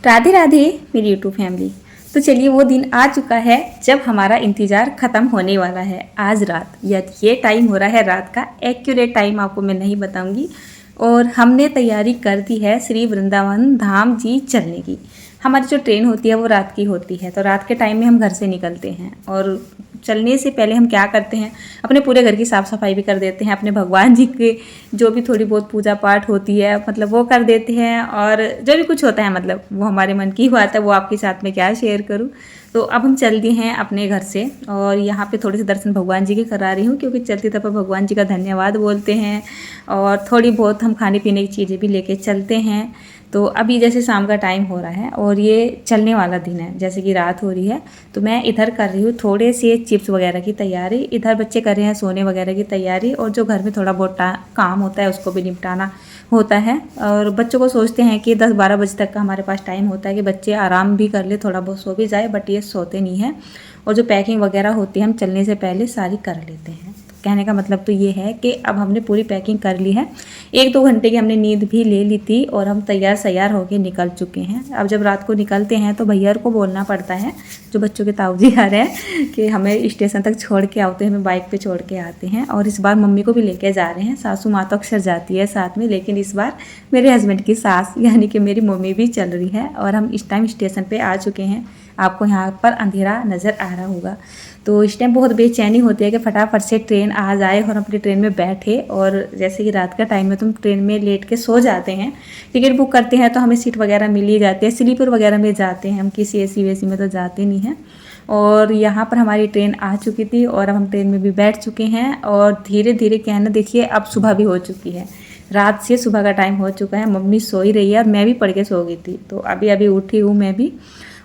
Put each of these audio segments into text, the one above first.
राधे राधे मेरी YouTube family. तो चलिए वो दिन आ चुका है जब हमारा इंतज़ार ख़त्म होने वाला है। आज रात या ये टाइम हो रहा है रात का, एक्यूरेट टाइम आपको मैं नहीं बताऊंगी। और हमने तैयारी कर दी है श्री वृंदावन धाम जी चलने की। हमारी जो ट्रेन होती है वो रात की होती है, तो रात के टाइम में हम घर से निकलते हैं और चलने से पहले हम क्या करते हैं, अपने पूरे घर की साफ़ सफाई भी कर देते हैं, अपने भगवान जी के जो भी थोड़ी बहुत पूजा पाठ होती है मतलब वो कर देते हैं, और जो भी कुछ होता है मतलब वो हमारे मन की बात है, वो आपके साथ में क्या शेयर करूं। तो अब हम चल दिए हैं अपने घर से और यहाँ पे थोड़े से दर्शन भगवान जी के करा रही हूँ, क्योंकि चलते तब भगवान जी का धन्यवाद बोलते हैं और थोड़ी बहुत हम खाने पीने की चीज़ें भी लेके चलते हैं। तो अभी जैसे शाम का टाइम हो रहा है और ये चलने वाला दिन है, जैसे कि रात हो रही है, तो मैं इधर कर रही हूँ थोड़े से चिप्स वगैरह की तैयारी, इधर बच्चे कर रहे हैं सोने वगैरह की तैयारी, और जो घर में थोड़ा बहुत काम होता है उसको भी निपटाना होता है। और बच्चों को सोचते हैं कि 10-12 बजे तक का हमारे पास टाइम होता है कि बच्चे आराम भी कर ले, थोड़ा बहुत सो भी जाए, बट ये सोते नहीं हैं। और जो पैकिंग वगैरह होती है हम चलने से पहले सारी कर लेते हैं। कहने का मतलब तो ये है कि अब हमने पूरी पैकिंग कर ली है, 1-2 घंटे की हमने नींद भी ले ली थी और हम तैयार सैयार होके निकल चुके हैं। अब जब रात को निकलते हैं तो भैया को बोलना पड़ता है, जो बच्चों के ताऊजी आ रहे हैं, कि हमें स्टेशन तक छोड़ के आओ, तो हमें बाइक पे छोड़ के आते हैं। और इस बार मम्मी को भी लेके जा रहे हैं, सासू माँ तो अक्सर जाती है साथ में, लेकिन इस बार मेरे हस्बैंड की सास यानी कि मेरी मम्मी भी चल रही है। और हम इस टाइम स्टेशन पर आ चुके हैं, आपको यहाँ पर अंधेरा नज़र आ रहा होगा। तो इस टाइम बहुत बेचैनी होती है कि फटाफट से ट्रेन आ जाए और अपनी ट्रेन में बैठे। और जैसे कि रात का टाइम में तुम ट्रेन में लेट के सो जाते हैं, टिकट बुक करते हैं तो हमें सीट वगैरह मिल ही जाती है, स्लीपर वगैरह में जाते हैं हम, किसी एसी वेसी में तो जाते नहीं हैं। और यहाँ पर हमारी ट्रेन आ चुकी थी और अब हम ट्रेन में भी बैठ चुके हैं और धीरे धीरे कहना, देखिए अब सुबह भी हो चुकी है, रात से सुबह का टाइम हो चुका है। मम्मी सो ही रही है और मैं भी पढ़ के सो गई थी, तो अभी अभी उठी हूँ मैं भी।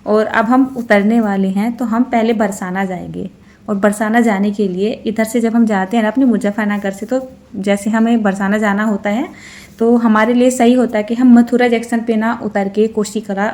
और अब हम उतरने वाले हैं, तो हम पहले बरसाना जाएंगे। और बरसाना जाने के लिए इधर से जब हम जाते हैं ना अपने मुजफ्फरनगर से, तो जैसे हमें बरसाना जाना होता है तो हमारे लिए सही होता है कि हम मथुरा जंक्शन पे ना उतर के कोशिकला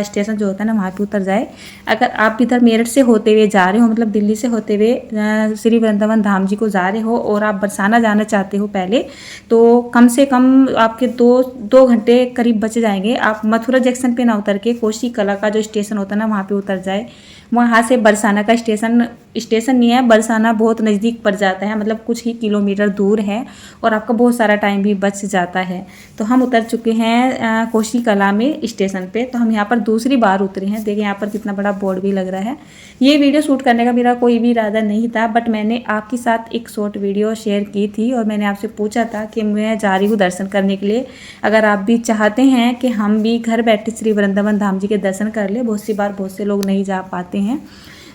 स्टेशन जो होता है ना वहाँ पे उतर जाए। अगर आप इधर मेरठ से होते हुए जा रहे हो, मतलब दिल्ली से होते हुए श्री वृंदावन धाम जी को जा रहे हो और आप बरसाना जाना चाहते हो पहले, तो कम से कम आपके दो घंटे करीब बच जाएंगे। आप मथुरा जंक्शन पे ना उतर के कोशिकला का जो स्टेशन होता है ना वहाँ पे उतर जाए। वहाँ से बरसाना का स्टेशन नहीं है, बरसाना बहुत नज़दीक पड़ जाता है, मतलब कुछ ही किलोमीटर दूर है और आपका बहुत सारा टाइम भी बच जाता है। तो हम उतर चुके हैं कोशिकला में स्टेशन पे। तो हम यहाँ पर दूसरी बार उतरे हैं, देखिए यहाँ पर कितना बड़ा बोर्ड भी लग रहा है। ये वीडियो शूट करने का मेरा कोई भी इरादा नहीं था, बट मैंने आपके साथ एक शॉर्ट वीडियो शेयर की थी और मैंने आपसे पूछा था कि मैं जा रही हूँ दर्शन करने के लिए, अगर आप भी चाहते हैं कि हम भी घर बैठे श्री वृंदावन धाम जी के दर्शन कर ले। बहुत सी बार बहुत से लोग नहीं जा पाते हैं,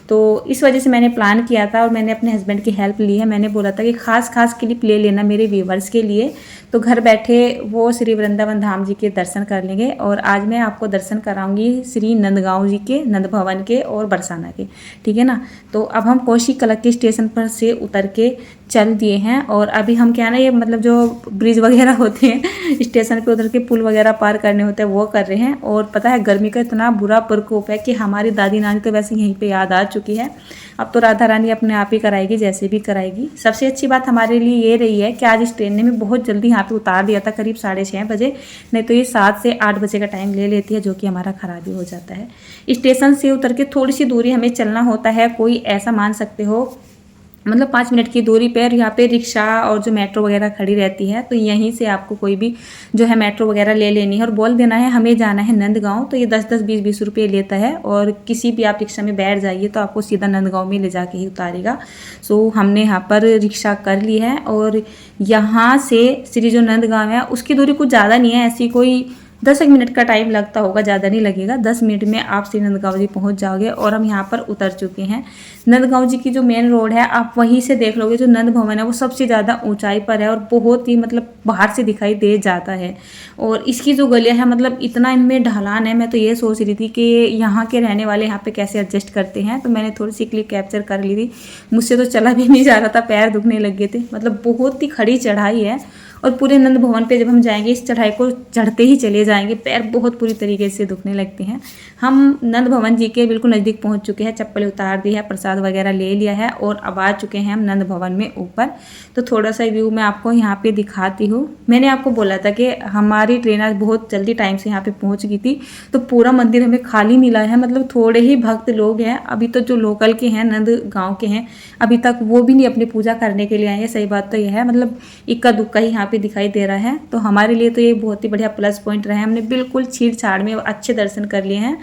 तो इस वजह से मैंने प्लान किया था और मैंने अपने हस्बैंड की हेल्प ली है। मैंने बोला था कि खास क्लिप ले लेना मेरे व्यूवर्स के लिए, तो घर बैठे वो श्री वृंदावन धाम जी के दर्शन कर लेंगे। और आज मैं आपको दर्शन कराऊंगी श्री नंदगांव जी के, नंद भवन के और बरसाना के, ठीक है ना। तो अब हम कोशिकला के स्टेशन पर से उतर के चल दिए हैं और अभी हम क्या ना, ये मतलब जो ब्रिज वगैरह होते हैं स्टेशन पे उतर के पुल वगैरह पार करने होते हैं वो कर रहे हैं। और पता है गर्मी का इतना बुरा प्रकोप है कि हमारी दादी नानी तो वैसे यहीं पे याद आ चुकी है। अब तो राधा रानी अपने आप ही कराएगी, जैसे भी कराएगी। सबसे अच्छी बात हमारे लिए ये रही है कि आज इस ट्रेन ने हमें बहुत जल्दी यहाँ पे उतार दिया था, करीब 6:30 बजे, नहीं तो ये 7 से 8 बजे का टाइम ले लेती है, जो कि हमारा खराब ही हो जाता है। स्टेशन से उतर के थोड़ी सी दूरी हमें चलना होता है, कोई ऐसा मान सकते हो मतलब 5 मिनट की दूरी पर यहाँ पे रिक्शा और जो मेट्रो वगैरह खड़ी रहती है, तो यहीं से आपको कोई भी जो है मेट्रो वगैरह ले लेनी है और बोल देना है हमें जाना है नंदगांव। तो ये 10-10, 20-20 रुपये लेता है और किसी भी आप रिक्शा में बैठ जाइए तो आपको सीधा नंदगांव में ले जाके ही उतारेगा। सो हमने यहाँ पर रिक्शा कर ली है और यहाँ से श्री जो नंदगांव है उसकी दूरी कुछ ज़्यादा नहीं है, ऐसी कोई 10 मिनट का टाइम लगता होगा, ज़्यादा नहीं लगेगा। 10 मिनट में आप श्री नंदगांव जी पहुँच जाओगे। और हम यहाँ पर उतर चुके हैं। नंदगांव जी की जो मेन रोड है आप वहीं से देख लोगे, जो नंद भवन है वो सबसे ज़्यादा ऊंचाई पर है और बहुत ही मतलब बाहर से दिखाई दे जाता है। और इसकी जो गलियाँ है मतलब इतना इनमें ढलान है, मैं तो ये सोच रही थी कि यहाँ के रहने वाले यहाँ पे कैसे एडजस्ट करते हैं। तो मैंने थोड़ी सी क्लिप कैप्चर कर ली थी, मुझसे तो चला भी नहीं जा रहा था, पैर दुखने लग गए थे, मतलब बहुत ही खड़ी चढ़ाई है। और पूरे नंद भवन पे जब हम जाएंगे इस चढ़ाई को चढ़ते ही चले जाएंगे, पैर बहुत बुरी तरीके से दुखने लगते हैं। हम नंद भवन जी के बिल्कुल नज़दीक पहुंच चुके हैं, चप्पल उतार दी है, प्रसाद वगैरह ले लिया है और अब आ चुके हैं हम नंद भवन में ऊपर। तो थोड़ा सा व्यू मैं आपको यहाँ पे दिखाती हूँ। मैंने आपको बोला था कि हमारी ट्रेन आज बहुत जल्दी टाइम से यहाँ पे पहुँच गई थी, तो पूरा मंदिर हमें खाली मिला है, मतलब थोड़े ही भक्त लोग हैं। अभी तो जो लोकल के हैं, नंद गाँव के हैं, अभी तक वो भी नहीं अपनी पूजा करने के लिए आए हैं। सही बात तो यह है, मतलब इक्का दुक्का ही यहाँ पे दिखाई दे रहा है। तो हमारे लिए तो ये बहुत ही बढ़िया प्लस पॉइंट रहा है। हमने बिल्कुल छीड़ छाड़ में अच्छे दर्शन कर लिए हैं।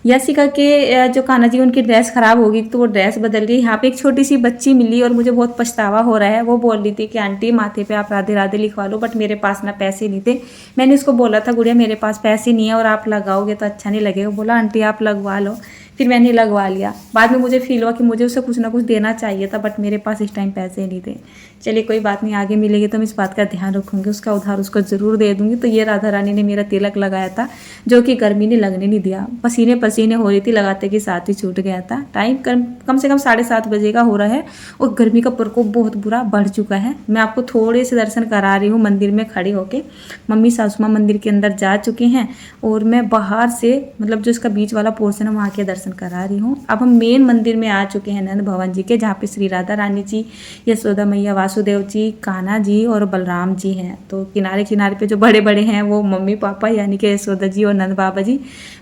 यशिका के जो कान्हा जी उनकी ड्रेस खराब होगी तो वो ड्रेस बदल गई। यहाँ पे एक छोटी सी बच्ची मिली और मुझे बहुत पछतावा हो रहा है। वो बोल रही थी कि आंटी माथे पे आप राधे राधे लिखवा लो, बट मेरे पास ना पैसे नहीं थे। मैंने उसको बोला था गुड़िया मेरे पास पैसे नहीं है और आप लगाओगे तो अच्छा नहीं लगेगा। बोला आंटी आप लगवा लो। फिर मैंने लगवा लिया। बाद में मुझे फील हुआ कि मुझे उसे कुछ ना कुछ देना चाहिए था, बट मेरे पास इस टाइम पैसे नहीं थे। चलिए कोई बात नहीं, आगे मिलेगी तो मैं इस बात का ध्यान रखूँगी, उसका उधार उसको ज़रूर दे दूँगी। तो ये राधा रानी ने मेरा तिलक लगाया था, जो कि गर्मी ने लगने नहीं दिया। पसीने पसीने हो रही थी, लगाते के साथ ही छूट गया था। टाइम कम से कम 7:30 बजे का हो रहा है और गर्मी का प्रकोप बहुत बुरा बढ़ चुका है। मैं आपको थोड़े से दर्शन करा रही हूँ मंदिर में खड़ी होके। मम्मी सासू माँ मंदिर के अंदर जा चुके हैं और मैं बाहर से, मतलब जो इसका बीच वाला पोर्शन है, वहाँ के दर्शन करा रही हूँ। अब हम मेन मंदिर में आ चुके हैं नंद भवन जी के, जहाँ पे श्री राधा रानी जी, यशोदा मैया, वासुदेव जी, कान्हा जी और बलराम जी हैं। तो किनारे किनारे पे जो बड़े बड़े हैं वो मम्मी पापा यानी कि यशोदा जी और नंद बाबा जी,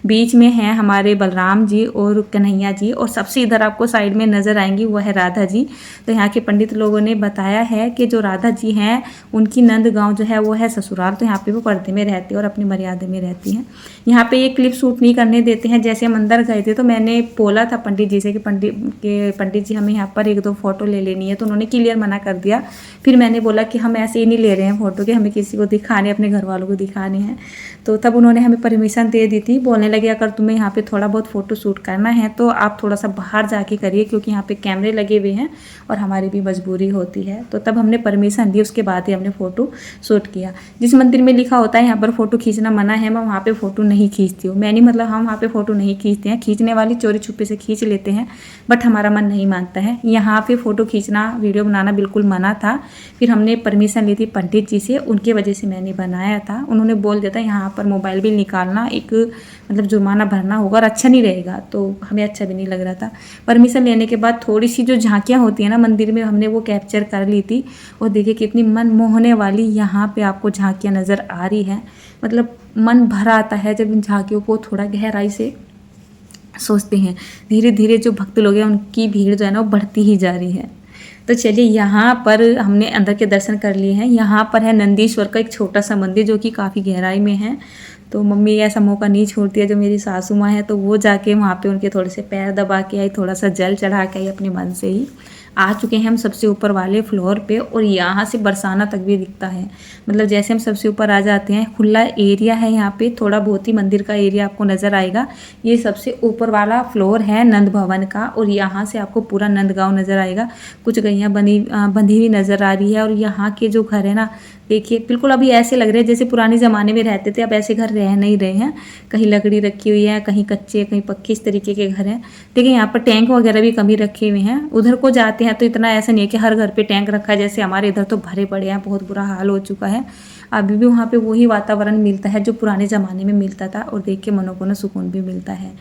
बीच में हैं हमारे बलराम जी और कन्हैया जी, और सबसे इधर आपको साइड में नजर आएंगी वो है राधा जी। तो यहाँ के पंडित लोगों ने बताया है कि जो राधा जी हैं उनकी नंद गाँव जो है वो है ससुराल। तो यहाँ पे वो पर्दे में रहती है और अपनी मर्यादा में रहती हैं। यहाँ पे ये क्लिप शूट नहीं करने देते हैं। जैसे हम अंदर गए थे तो मैंने बोला था पंडित जी से कि पंडित जी हमें यहाँ पर 1-2 फोटो ले लेनी है, तो उन्होंने क्लियर मना कर दिया। फिर मैंने बोला कि हम ऐसे ही नहीं ले रहे हैं फोटो के, हमें किसी को दिखाने, अपने घर वालों को दिखाने हैं। तो तब उन्होंने हमें परमिशन दे दी थी। बोलने लगे अगर तुम्हें यहाँ पे थोड़ा बहुत फ़ोटो शूट करना है तो आप थोड़ा सा बाहर जाके करिए, क्योंकि यहाँ पे कैमरे लगे हुए हैं और हमारी भी मजबूरी होती है। तो तब हमने परमिशन दी, उसके बाद ही हमने फ़ोटो शूट किया। जिस मंदिर में लिखा होता है यहाँ पर फ़ोटो खींचना मना है, मैं वहाँ पर फ़ोटो नहीं खींचती हूँ। मैंने मतलब हम वहाँ पर फ़ोटो नहीं खींचते हैं, खींचने वाली चोरी छुपे से खींच लेते हैं, बट हमारा मन नहीं मानता है। यहाँ पे फ़ोटो खींचना, वीडियो बनाना बिल्कुल मना था। फिर हमने परमिशन ली थी पंडित जी से, उनके वजह से मैंने बनाया था। उन्होंने बोल दिया था यहाँ पर मोबाइल भी निकालना एक मतलब जुर्माना भरना होगा और अच्छा नहीं रहेगा, तो हमें अच्छा भी नहीं लग रहा था। परमिशन लेने के बाद थोड़ी सी जो झांकियाँ होती हैं ना मंदिर में, हमने वो कैप्चर कर ली थी। और देखिए कितनी मन मोहने वाली यहाँ पे आपको झांकियाँ नज़र आ रही हैं। मतलब मन भर आता है जब इन झांकियों को थोड़ा गहराई से सोचते हैं। धीरे धीरे जो भक्त लोग हैं उनकी भीड़ जो है ना वो बढ़ती ही जा रही है। तो चलिए यहाँ पर हमने अंदर के दर्शन कर लिए हैं। यहाँ पर है नंदीश्वर का एक छोटा सा मंदिर जो कि काफ़ी गहराई में है। तो मम्मी ऐसा मौका नहीं छोड़ती है, जो मेरी सासू माँ है तो वो जाके वहाँ पे उनके थोड़े से पैर दबा के आई, थोड़ा सा जल चढ़ा के आई अपने मन से ही। आ चुके हैं हम सबसे ऊपर वाले फ्लोर पे और यहाँ से बरसाना तक भी दिखता है। मतलब जैसे हम सबसे ऊपर आ जाते हैं, खुला एरिया है यहाँ पे, थोड़ा बहुत ही मंदिर का एरिया आपको नज़र आएगा। ये सबसे ऊपर वाला फ्लोर है नंद भवन का और यहाँ से आपको पूरा नंदगांव नज़र आएगा। कुछ गैयाँ बंधी हुई नज़र आ रही है और यहाँ के जो घर है ना, देखिए बिल्कुल अभी ऐसे लग रहे हैं जैसे पुराने ज़माने में रहते थे। अब ऐसे घर रह नहीं रहे हैं, कहीं लकड़ी रखी हुई है, कहीं कच्चे, कहीं पक्के, इस तरीके के घर हैं। देखिए यहाँ पर टैंक वगैरह भी कमी रखे हुए हैं। उधर को जाते हैं तो इतना ऐसा नहीं है कि हर घर पे टैंक रखा है, जैसे हमारे इधर तो भरे पड़े हैं, बहुत बुरा हाल हो चुका है। अभी भी वहाँ पे वही वातावरण मिलता है जो पुराने ज़माने में मिलता था और देख के मनों को ना सुकून भी मिलता है।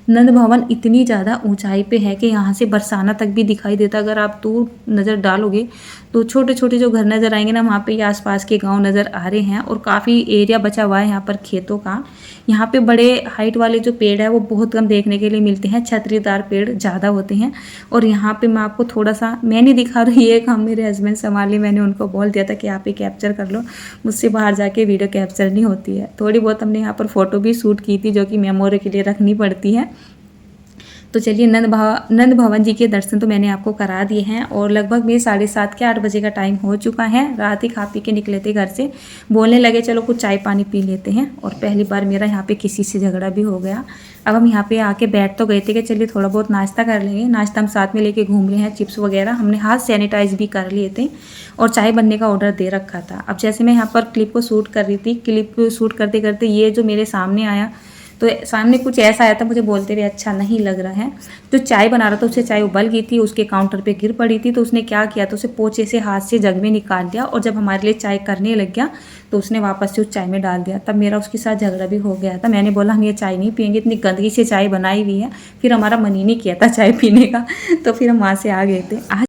नंद भवन इतनी ज़्यादा ऊंचाई पे है कि यहाँ से बरसाना तक भी दिखाई देता। अगर आप दूर नज़र डालोगे तो छोटे छोटे जो घर नज़र आएंगे ना, वहाँ पे ये आसपास के गांव नज़र आ रहे हैं और काफ़ी एरिया बचा हुआ है यहाँ पर खेतों का। यहाँ पे बड़े हाइट वाले जो पेड़ है वो बहुत कम देखने के लिए मिलते हैं, छतरीदार पेड़ ज़्यादा होते हैं। और यहाँ पे मैं आपको थोड़ा सा, मैं नहीं दिखा रही, ये काम मेरे हस्बैंड संभाले, मैंने उनको बोल दिया था कि आप ही कैप्चर कर लो, मुझसे बाहर जाके वीडियो कैप्चर नहीं होती है। थोड़ी बहुत हमने यहाँ पर फ़ोटो भी शूट की थी जो कि मेमोरी के लिए रखनी पड़ती है। तो चलिए नंद भवन जी के दर्शन तो मैंने आपको करा दिए हैं और लगभग मेरे 7:30 के 8 बजे का टाइम हो चुका है। रात ही खा पी के निकले थे घर से, बोलने लगे चलो कुछ चाय पानी पी लेते हैं। और पहली बार मेरा यहाँ पे किसी से झगड़ा भी हो गया। अब हम यहाँ पे आके बैठ तो गए थे कि चलिए थोड़ा बहुत नाश्ता कर लेंगे। नाश्ता हम साथ में लेके घूम रहे हैं, चिप्स वगैरह हमने हाथ सैनिटाइज भी कर लिए थे और चाय बनने का ऑर्डर दे रखा था। अब जैसे मैं यहाँ पर क्लिप को शूट कर रही थी, क्लिप शूट करते करते ये जो मेरे सामने आया तो सामने कुछ ऐसा आया था, मुझे बोलते हुए अच्छा नहीं लग रहा है। जो चाय बना रहा था उससे चाय उबल गई थी, उसके काउंटर पे गिर पड़ी थी। तो उसने क्या किया, तो उसे पोंछे से हाथ से जग में निकाल दिया, और जब हमारे लिए चाय करने लग गया तो उसने वापस से उस चाय में डाल दिया। तब मेरा उसके साथ झगड़ा भी हो गया था। मैंने बोला हम ये चाय नहीं पियेंगे, इतनी गंदगी से चाय बनाई हुई है। फिर हमारा मन ही नहीं किया था चाय पीने का, तो फिर हम वहाँ से आ गए थे। आज